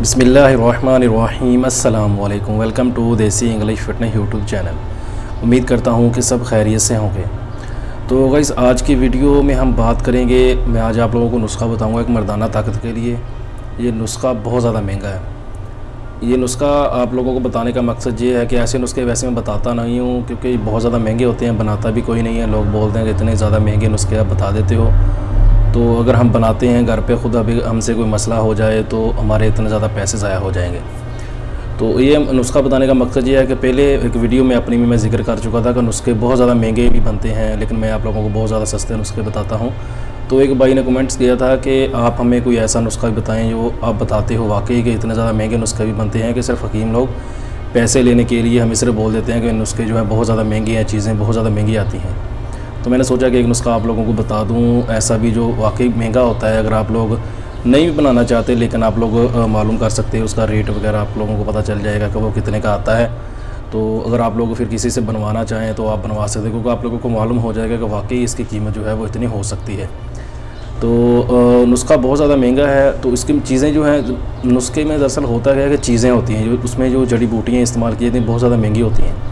बिस्मिल्लाहिर्रहमानिर्रहीम अस्सलाम वालेकुम। वेलकम टू देसी इंग्लिश फिटनेस यूट्यूब चैनल। उम्मीद करता हूँ कि सब खैरियत से होंगे। तो गाइस आज की वीडियो में हम बात करेंगे, मैं आज आप लोगों को नुस्खा बताऊँगा एक मर्दाना ताकत के लिए। ये नुस्खा बहुत ज़्यादा महंगा है। ये नुस्खा आप लोगों को बताने का मकसद ये है कि ऐसे नुस्खे वैसे मैं बताता नहीं हूँ, क्योंकि बहुत ज़्यादा महंगे होते हैं, बनाता भी कोई नहीं है। लोग बोलते हैं कि इतने ज़्यादा महंगे नुस्खे आप बता देते हो, तो अगर हम बनाते हैं घर पे खुद, अभी हमसे कोई मसला हो जाए तो हमारे इतने ज़्यादा पैसे ज़ाया हो जाएंगे। तो ये नुस्खा बताने का मकसद ये है कि पहले एक वीडियो में अपनी में मैं जिक्र कर चुका था कि नुस्खे बहुत ज़्यादा महंगे भी बनते हैं, लेकिन मैं आप लोगों को बहुत ज़्यादा सस्ते नुस्खे बताता हूँ। तो एक भाई ने कमेंट्स किया था कि आप हमें कोई ऐसा नुस्खा भी बताएं जो आप बताते हो वाकई कि इतने ज़्यादा महंगे नुस्खे भी बनते हैं कि सिर्फ हकीम लोग पैसे लेने के लिए हमें सिर्फ बोल देते हैं कि नुस्खे जो है बहुत ज़्यादा महंगे हैं, चीज़ें बहुत ज़्यादा महंगी आती हैं। तो मैंने सोचा कि एक नुस्खा आप लोगों को बता दूं ऐसा भी जो वाकई महंगा होता है। अगर आप लोग नहीं भी बनाना चाहते, लेकिन आप लोग मालूम कर सकते हैं उसका रेट वगैरह, आप लोगों को पता चल जाएगा कि वो कितने का आता है। तो अगर आप लोग फिर किसी से बनवाना चाहें तो आप बनवा सकते हैं, क्योंकि आप लोगों को मालूम हो जाएगा कि वाकई इसकी कीमत जो है वो इतनी हो सकती है। तो नुस्खा बहुत ज़्यादा महंगा है। तो इसकी चीज़ें जो हैं, नुस्खे में दरअसल होता है कि चीज़ें होती हैं जो उसमें जो जड़ी बूटियाँ इस्तेमाल की जाती हैं बहुत ज़्यादा महंगी होती हैं।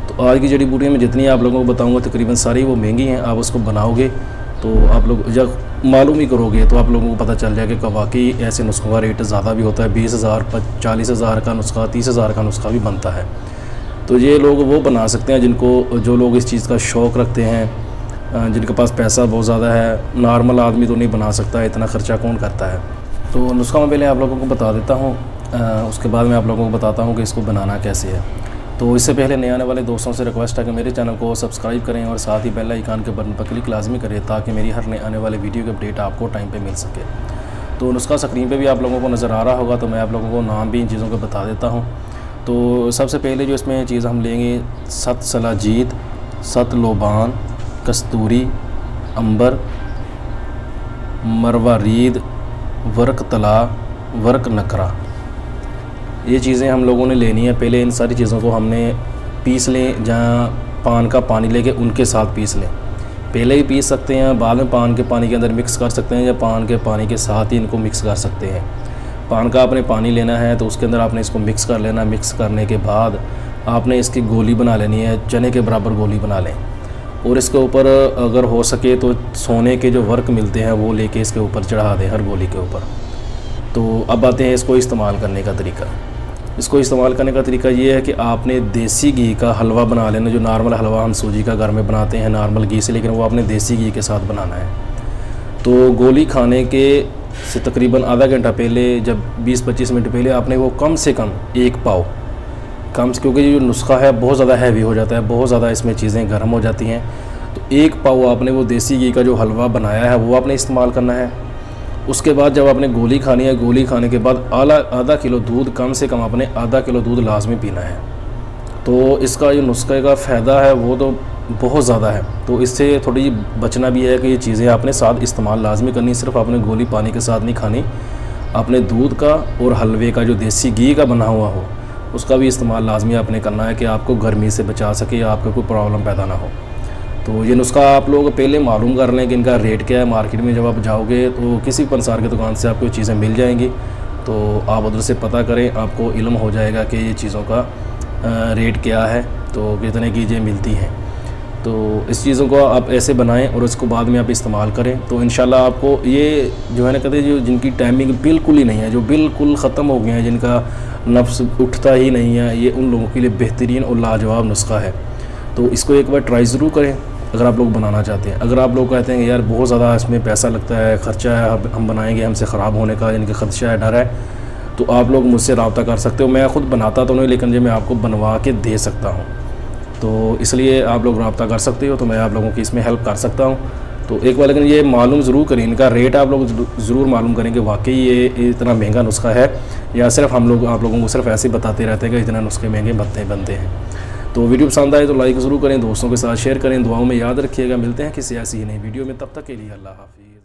तो आज की जड़ी बूटियाँ में जितनी आप लोगों को बताऊंगा तकरीबन सारी वो महंगी हैं। आप उसको बनाओगे तो आप लोग जब मालूम ही करोगे तो आप लोगों को पता चल जाएगा कि वाकई ऐसे नुस्खों का रेट ज़्यादा भी होता है। 20,000 40,000 का नुस्खा, 30,000 का नुस्खा भी बनता है। तो ये लोग वो बना सकते हैं जो लोग इस चीज़ का शौक़ रखते हैं, जिनके पास पैसा बहुत ज़्यादा है। नॉर्मल आदमी तो नहीं बना सकता, इतना ख़र्चा कौन करता है। तो नुस्खा मैं पहले आप लोगों को बता देता हूँ, उसके बाद मैं आप लोगों को बताता हूँ कि इसको बनाना कैसे है। तो इससे पहले नए आने वाले दोस्तों से रिक्वेस्ट है कि मेरे चैनल को सब्सक्राइब करें और साथ ही बेल आइकन के बटन पर क्लिक लाजमी करें, ताकि मेरी हर नए आने वाले वीडियो की अपडेट आपको टाइम पे मिल सके। तो नुस्खा स्क्रीन पे भी आप लोगों को नज़र आ रहा होगा, तो मैं आप लोगों को नाम भी इन चीज़ों के बता देता हूँ। तो सबसे पहले जो इसमें चीज़ हम लेंगे, सत सलाजीत, सत लोबान, कस्तूरी, अंबर, मरवारीद, वर्क तला, वर्क नकरा, ये चीज़ें हम लोगों ने लेनी है। पहले इन सारी चीज़ों को हमने पीस लें, जहाँ पान का पानी लेके उनके साथ पीस लें। पहले ही पीस सकते हैं, बाद में पान के पानी के अंदर मिक्स कर सकते हैं, या पान के पानी के साथ ही इनको मिक्स कर सकते हैं। पान का आपने पानी लेना है तो उसके अंदर आपने इसको मिक्स कर लेना। मिक्स करने के बाद आपने इसकी गोली बना लेनी है, चने के बराबर गोली बना लें। और इसके ऊपर अगर हो सके तो सोने के जो वर्क मिलते हैं वो लेके इसके ऊपर चढ़ा दें, हर गोली के ऊपर। तो अब आते हैं इसको इस्तेमाल करने का तरीका। इसको इस्तेमाल करने का तरीका ये है कि आपने देसी घी का हलवा बना लेना। जो नॉर्मल हलवा हम सूजी का घर में बनाते हैं नॉर्मल घी से, लेकिन वो आपने देसी घी के साथ बनाना है। तो गोली खाने के से तकरीबन आधा घंटा पहले, जब 20-25 मिनट पहले, आपने वो कम से कम 1 पाव, क्योंकि ये जो नुस्खा है बहुत ज़्यादा हैवी हो जाता है, बहुत ज़्यादा इसमें चीज़ें गर्म हो जाती हैं। तो 1 पाव आपने वो देसी घी का जो हलवा बनाया है वो आपने इस्तेमाल करना है। उसके बाद जब आपने गोली खानी है, गोली खाने के बाद आधा किलो दूध, कम से कम आपने आधा किलो दूध लाजमी पीना है। तो इसका जो नुस्खे का फ़ायदा है वो तो बहुत ज़्यादा है। तो इससे थोड़ी बचना भी है कि ये चीज़ें आपने साथ इस्तेमाल लाजमी करनी। सिर्फ आपने गोली पानी के साथ नहीं खानी, आपने दूध का और हलवे का जो देसी घी का बना हुआ हो उसका भी इस्तेमाल लाजमी आपने करना है, कि आपको गर्मी से बचा सके या आपको कोई प्रॉब्लम पैदा ना हो। तो ये नुस्खा आप लोग पहले मालूम कर लें कि इनका रेट क्या है। मार्केट में जब आप जाओगे तो किसी पंसार की दुकान से आपको चीज़ें मिल जाएंगी, तो आप उधर से पता करें, आपको इल्म हो जाएगा कि ये चीज़ों का रेट क्या है, तो कितने की चीज़ें मिलती हैं। तो इस चीज़ों को आप ऐसे बनाएं और उसको बाद में आप इस्तेमाल करें, तो इंशाल्लाह आपको ये जो है ना, कहते जो जिनकी टाइमिंग बिल्कुल ही नहीं है, जो बिल्कुल ख़त्म हो गए हैं, जिनका नफ्स उठता ही नहीं है, ये उन लोगों के लिए बेहतरीन और लाजवाब नुस्खा है। तो इसको एक बार ट्राई ज़रूर करें अगर आप लोग बनाना चाहते हैं। अगर आप लोग कहते हैं कि यार बहुत ज़्यादा इसमें पैसा लगता है, ख़र्चा है, हम बनाएंगे, हमसे ख़राब होने का यानी कि ख़दशा है, डर है, तो आप लोग मुझसे रब्ता कर सकते हो। मैं ख़ुद बनाता तो नहीं, लेकिन जो मैं आपको बनवा के दे सकता हूँ, तो इसलिए आप लोग रब्ता कर सकते हो। तो मैं आप लोगों की इसमें हेल्प कर सकता हूँ। तो एक बार लेकिन ये मालूम ज़रूर करें, इनका रेट आप लोग ज़रूर मालूम करें कि वाकई ये इतना महंगा नुस्खा है, या सिर्फ हम लोग आप लोगों को सिर्फ ऐसे बताते रहते हैं कि इतना नुस्खे महंगे बनते हैं। तो वीडियो पसंद आए तो लाइक ज़रूर करें, दोस्तों के साथ शेयर करें, दुआओं में याद रखिएगा। मिलते हैं किसी ऐसी ही नई वीडियो में, तब तक के लिए अल्लाह हाफ़िज़।